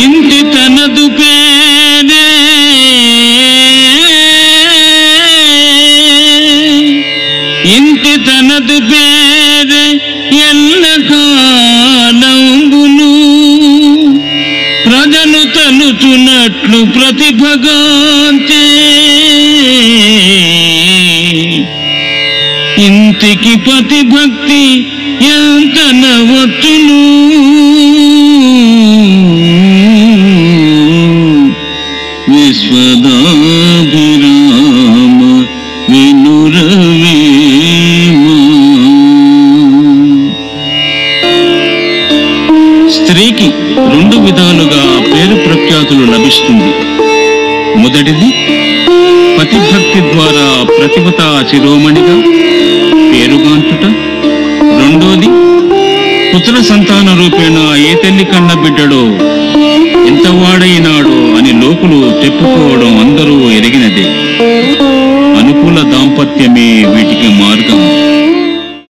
ఇంటి తనదు పేరే ఇంటి తనదు పేరే ఎల్లకాలంబును ప్రజలు తలుచున్నట్లు ప్రతిభగాంచే ఇంటికి ప్రతిభక్తి ఎంత నవచ్చును విశ్వదాభిరామ వినురవేమ. స్త్రీకి రెండు విధాలుగా పేరు ప్రఖ్యాతులు లభిస్తుంది. మొదటిది పతిభక్తి ద్వారా ప్రతిభతా శిరోమణిగా పేరుగాంచుట. రెండోది పుత్ర సంతాన రూపేణ ఏ తల్లి కన్న బిడ్డడో ఎంతవాడైనాడో అని లోకులు చెప్పుకోవడం అందరూ ఎరిగినదే. అనుకూల దాంపత్యమే వీటికి మార్గం.